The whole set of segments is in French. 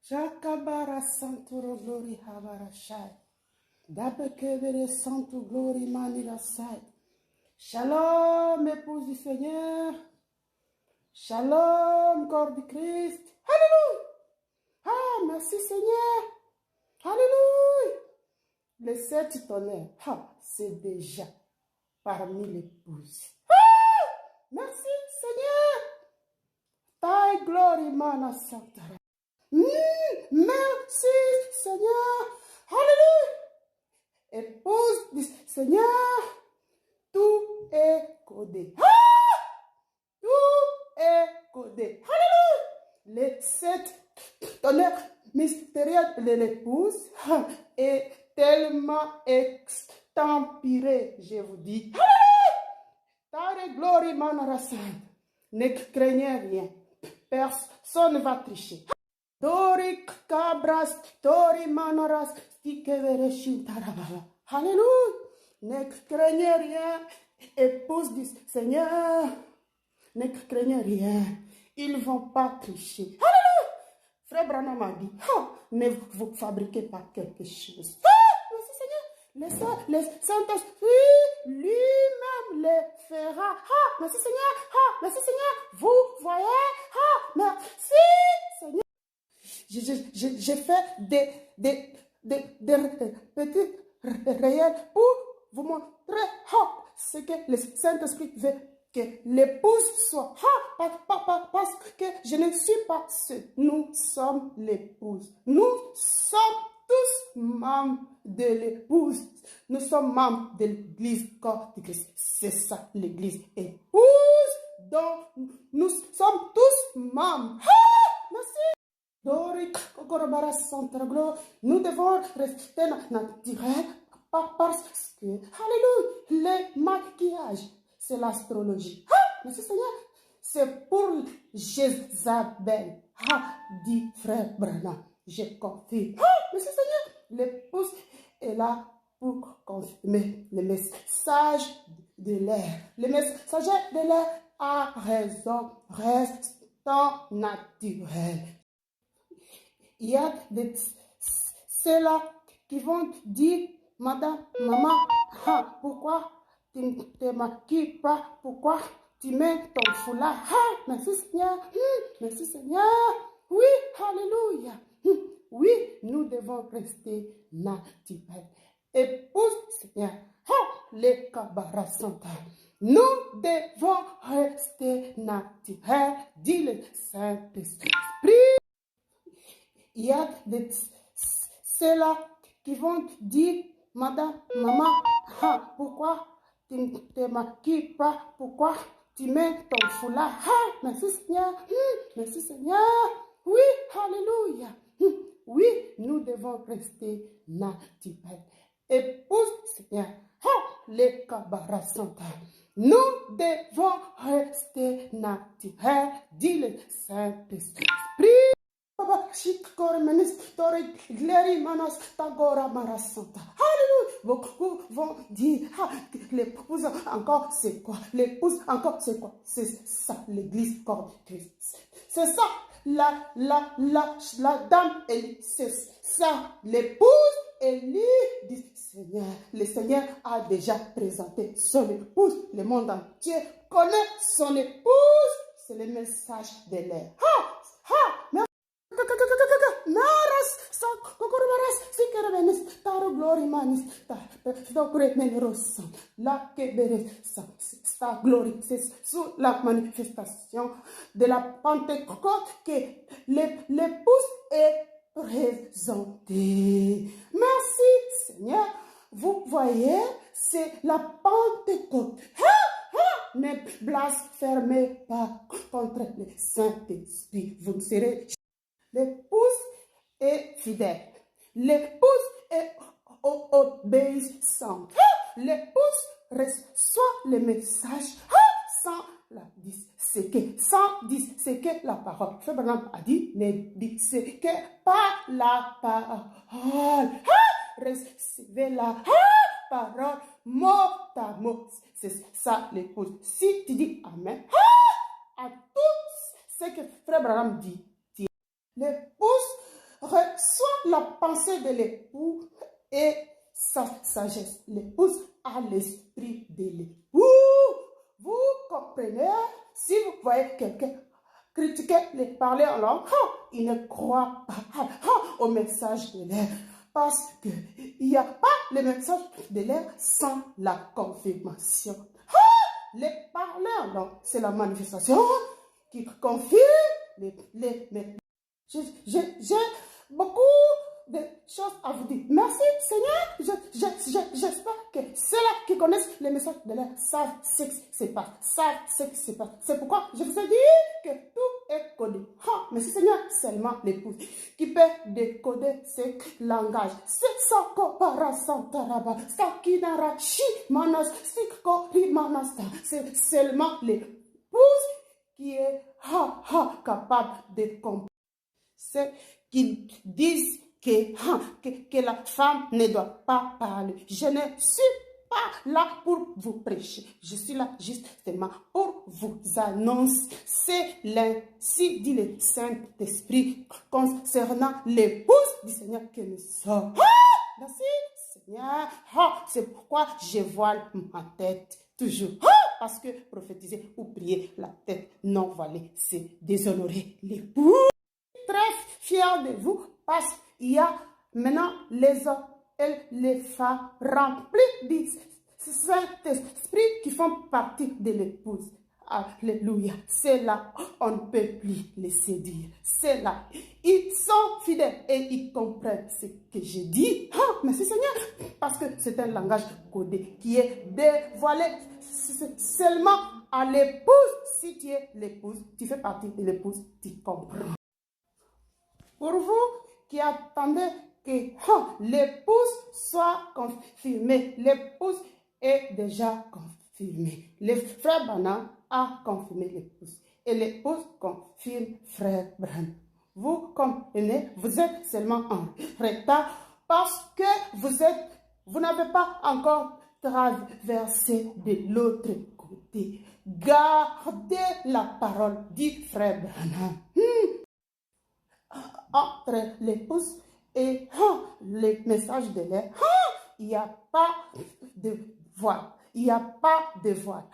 Jakabara Santoro Glory Habarashai. Dabekevere Santo Glory Manirasai. Shalom, épouse du Seigneur. Shalom, corps du Christ. Alléluia. Ah, merci Seigneur. Alléluia. Les 7 tonnerres, c'est déjà parmi l'épouse. Merci Seigneur. Ta glory mana santara. Merci Seigneur. Alléluia. Épouse du Seigneur, tout est codé. Tout est codé. Alléluia. Les 7 tonnerres mystérieux de l'épouse est tellement extempéré, je vous dis. Tare glory manarasai. Ne craignez rien. Personne ne va tricher. Dori cabras, dori manaras, stikevere shintarababa. Alléluia. Ne craignez rien. Épouse du Seigneur. Ne craignez rien. Ils ne vont pas tricher. Alléluia. Frère Branham a dit, ne vous fabriquez pas quelque chose. Merci Seigneur. Le Saint-Esprit lui-même le fera. Merci Seigneur. Merci Seigneur. Vous voyez. Merci Seigneur. J'ai fait des petits réels pour vous montrer ce que le Saint-Esprit veut que l'épouse soit. Parce que je ne suis pas seul. Nous sommes l'épouse. Nous sommes tous membres de l'épouse. Nous sommes membres de l'église corps de Christ. C'est ça l'église épouse dont nous sommes tous membres. Merci. Nous devons rester naturels parce que, alléluia, le maquillage, c'est l'astrologie. Merci Seigneur, c'est pour Jézabel. Dit frère Branham, je confie. Merci Seigneur, l'épouse est là pour confirmer le message de l'air. Le messager de l'air a raison, restant naturel. Il y a ceux-là qui vont dire, madame, maman, pourquoi tu ne te maquilles pas? Pourquoi tu mets ton foulard? Merci Seigneur. Merci Seigneur. Oui, alléluia. Oui, nous devons rester naturels. Épouse Seigneur. Les cabarets sont là. Nous devons rester naturels, dit le Saint-Esprit. Il y a ceux-là qui vont dire, madame, maman, pourquoi tu ne te maquilles pas? Pourquoi tu mets ton foulard? Merci Seigneur. Merci Seigneur. Oui, alléluia. Oui, nous devons rester naturels. Épouse Seigneur. Les cabarets sont là. Nous devons rester naturels, dit le Saint-Esprit. Alléluia. Beaucoup vont dire, l'épouse encore c'est quoi? L'épouse encore c'est quoi? C'est ça l'église corps de Christ. C'est ça la dame Élie. C'est ça l'épouse Élie du Seigneur. Le Seigneur a déjà présenté son épouse. Le monde entier connaît son épouse. C'est le message de l'air. Sa gloire, c'est sous la manifestation de la Pentecôte que l'épouse est présentée. Merci Seigneur. Vous voyez, c'est la Pentecôte. Ne blasphémez pas contre le Saint-Esprit. Vous ne serez. L'épouse est fidèle. L'épouse est obéissante. L'épouse reçoit le message sans disséquer la parole. Frère Branham a dit, ne disséquez pas la parole. Recevez la parole mot à mot. C'est ça l'épouse. Si tu dis Amen à tout ce que Frère Branham dit, l'épouse soit la pensée de l'époux et sa sagesse. L'épouse a l'esprit de l'époux. Vous comprenez? Si vous voyez quelqu'un critiquer les parler en langue, il ne croit pas au message de l'air. Parce qu'il n'y a pas le message de l'air sans la confirmation. Les parler en langue, c'est la manifestation qui confirme j'ai beaucoup de choses à vous dire. Merci Seigneur. J'espère que ceux-là qui connaissent les messages de l'air savent ce qui se passe. C'est pourquoi je vous ai dit que tout est codé. Merci Seigneur, seulement l'épouse qui peut décoder ce langage. C'est ça comparasantaraba. Sakinara chi manas sikori manasta. C'est seulement l'épouse qui est capable de comprendre. Ceux qui disent que la femme ne doit pas parler. Je ne suis pas là pour vous prêcher. Je suis là justement pour vous annoncer. C'est l'ainsi dit le Saint-Esprit concernant l'épouse du Seigneur que nous sommes. Merci Seigneur. C'est pourquoi je voile ma tête toujours. Parce que prophétiser ou prier la tête non voilée, c'est déshonorer l'époux. Très fier de vous parce qu'il y a maintenant les hommes et les femmes remplis du Saint-Esprit qui font partie de l'épouse. Alléluia. C'est là, on ne peut plus les séduire. C'est là, ils sont fidèles et ils comprennent ce que je dis. Merci Seigneur, parce que c'est un langage codé qui est dévoilé seulement à l'épouse. Si tu es l'épouse, tu fais partie de l'épouse, tu comprends. Pour vous qui attendez que l'épouse soit confirmée, l'épouse est déjà confirmée. Le frère Branham a confirmé l'épouse et l'épouse confirme frère Branham. Vous comprenez, vous êtes seulement en retard parce que vous n'avez pas encore traversé de l'autre côté. Gardez la parole du frère Branham. Entre l'épouse et les messages de l'air, il n'y a pas de voile. Il n'y a pas de voile.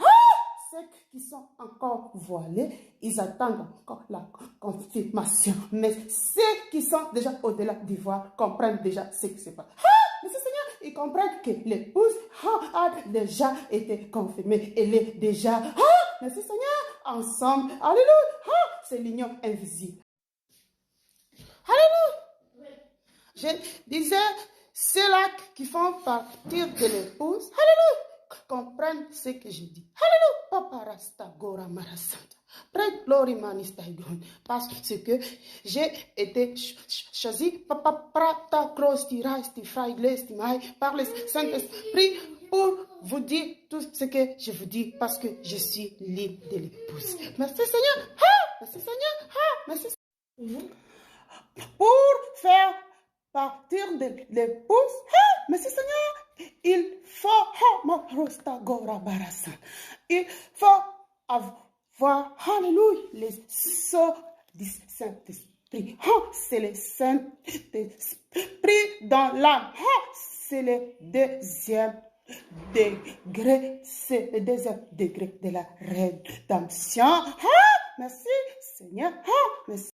Ceux qui sont encore voilés, ils attendent encore la confirmation. Mais ceux qui sont déjà au-delà du voile comprennent déjà ce qui se passe. Mais Seigneur, ils comprennent que l'épouse a déjà été confirmée. Elle est déjà, merci Seigneur, ensemble. Alléluia. C'est l'union invisible. Alléluia. Je disais, ceux-là qui font partir de l'épouse, alléluia, comprennent ce que je dis. Alléluia. Papa Rasta Gora Marasanta. Pray glory manista igon. Parce que j'ai été choisi Papa Prata Crosti Rasti Fraiglesti Mai par le Saint-Esprit pour vous dire tout ce que je vous dis parce que je suis libre de l'épouse. Merci Seigneur. Merci Seigneur. Merci Seigneur. Pour faire partir de l'épouse, merci Seigneur, il faut avoir, alléluia, les sceaux du Saint-Esprit. C'est le Saint-Esprit dans l'âme. C'est le deuxième degré, c'est le deuxième degré de la rédemption. Merci Seigneur. Merci.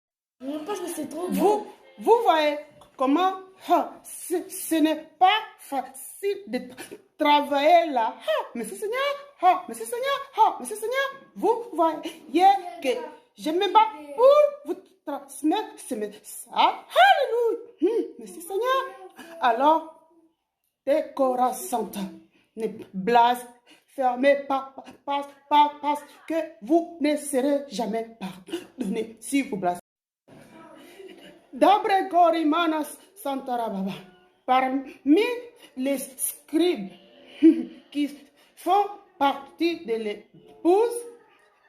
Parce que c'est trop beau. Vous voyez comment ce n'est pas facile de travailler là. Merci Seigneur. Merci Seigneur. Merci Seigneur. Vous voyez que je me bats pour vous transmettre ce message. Alléluia. Merci Seigneur. Alors, décoration, ne blasphémez pas parce que vous ne serez jamais pardonné si vous blasphémez. D'abre Gorimanas Santarababa, parmi les scribes qui font partie de l'épouse,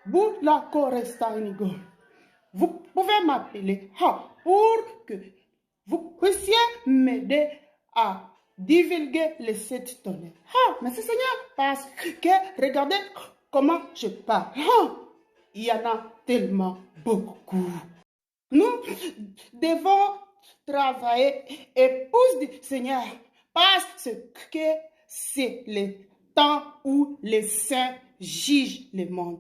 vous la Korestanigo. Vous pouvez m'appeler pour que vous puissiez m'aider à divulguer les 7 tonnes. Merci Seigneur, parce que regardez comment je parle. Il y en a tellement beaucoup. Nous devons travailler, épouse du Seigneur, parce que c'est le temps où les saints jugent le monde.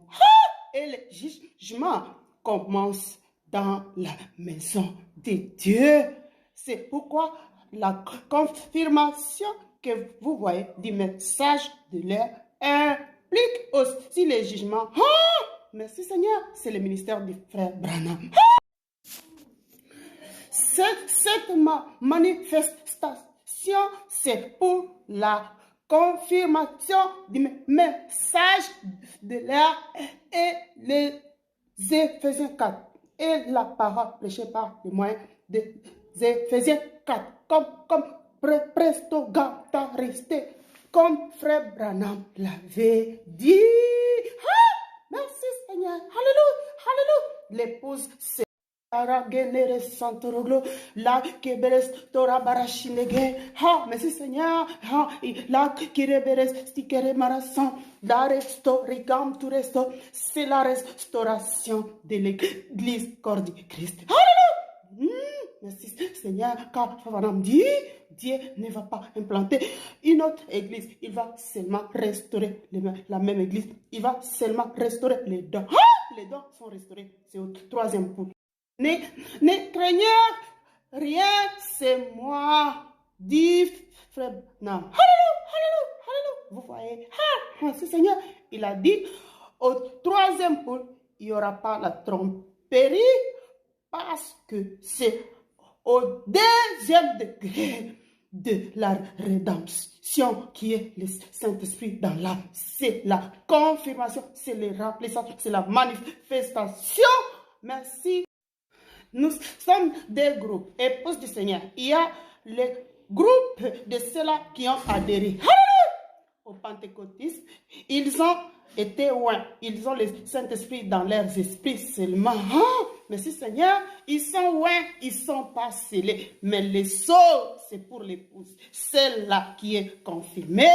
Et le jugement commence dans la maison de Dieu. C'est pourquoi la confirmation que vous voyez du message de l'air implique aussi les jugements. Merci Seigneur, c'est le ministère du frère Branham. Cette manifestation, c'est pour la confirmation du message de l'air et les Éphésiens 4 et la parole prêchée par les moyens des Éphésiens 4 comme presto gata resté comme frère Branham l'avait dit. Merci Seigneur, alléluia, alléluia. L'épouse c'est Aragenere Santoroglo, la Keberes Tora Barashinege, merci Seigneur, la Kireberes Stikere Marasan, la Restorigam tu resto, c'est la restauration de l'église corps du Christ. Alléluia! Merci Seigneur, car Favanam dit, Dieu ne va pas implanter une autre église, il va seulement restaurer la même église, il va seulement restaurer les dons. Les dons sont restaurés, c'est au troisième point. Ne craignez rien, c'est moi, dit frère. Non. Alléluia, alléluia. Vous voyez, c'est Seigneur, il a dit, au troisième point, il n'y aura pas la tromperie, parce que c'est au deuxième degré de la rédemption qui est le Saint-Esprit dans l'âme. C'est la confirmation, c'est le remplissage, c'est la manifestation. Merci. Nous sommes des groupes, épouses du Seigneur. Il y a le groupe de ceux-là qui ont adhéré au pentecôtisme. Ils ont été loin. Ils ont le Saint-Esprit dans leurs esprits seulement. Merci Seigneur, ils sont loin, ils ne sont pas scellés. Mais les sauts, c'est pour l'épouse. Celle-là qui est confirmée.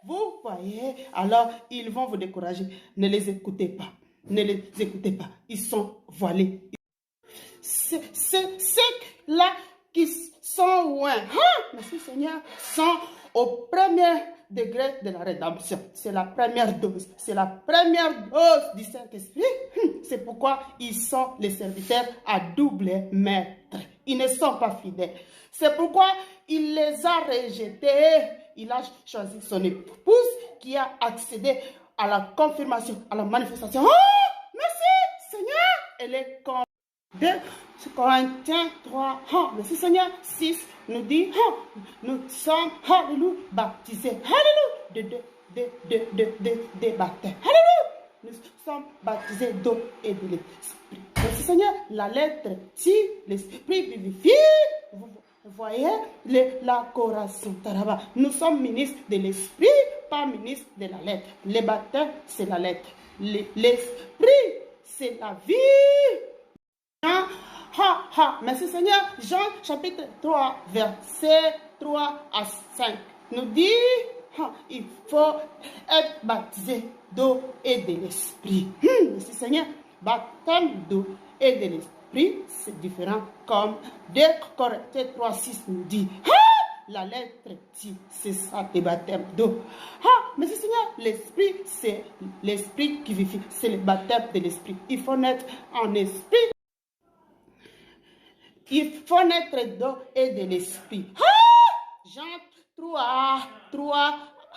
Vous voyez, alors ils vont vous décourager. Ne les écoutez pas. Ne les écoutez pas. Ils sont voilés. Ceux-là qui sont loin, merci Seigneur, sont au premier degré de la rédemption. C'est la première dose. C'est la première dose du Saint-Esprit. C'est pourquoi ils sont les serviteurs à double maître. Ils ne sont pas fidèles. C'est pourquoi il les a rejetés. Il a choisi son épouse qui a accédé à la confirmation, à la manifestation. Merci Seigneur. Elle est comme 2 Corinthiens 3, merci Seigneur, 6 nous dit, nous sommes, alléluia, baptisés, alléluia, de baptêmes, alléluia, nous sommes baptisés d'eau et de l'esprit. Merci Seigneur, la lettre tue, l'esprit vivifie, vous voyez, la coration, nous sommes ministres de l'esprit, pas ministres de la lettre. Le baptême, c'est la lettre. L'esprit, c'est la vie. Merci Seigneur. Jean chapitre 3, verset 3 à 5 nous dit, il faut être baptisé d'eau et de l'esprit. Merci Seigneur. Baptême d'eau et de l'esprit, c'est différent, comme 2 Corinthiens 3, 6 nous dit. La lettre T, c'est ça, le baptême d'eau. Merci Seigneur, l'esprit, c'est l'esprit qui vivifie, c'est le baptême de l'esprit. Il faut naître en esprit. Il faut naître d'eau et de l'esprit. Jean 3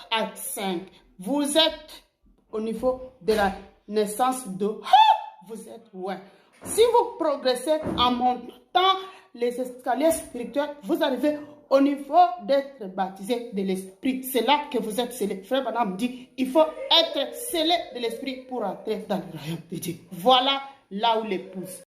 à 5. Vous êtes au niveau de la naissance d'eau. Vous êtes loin. Si vous progressez en montant les escaliers spirituels, vous arrivez au niveau d'être baptisé de l'esprit. C'est là que vous êtes scellé. Frère Branham dit, il faut être scellé de l'esprit pour entrer dans le royaume de Dieu. Voilà là où l'épouse.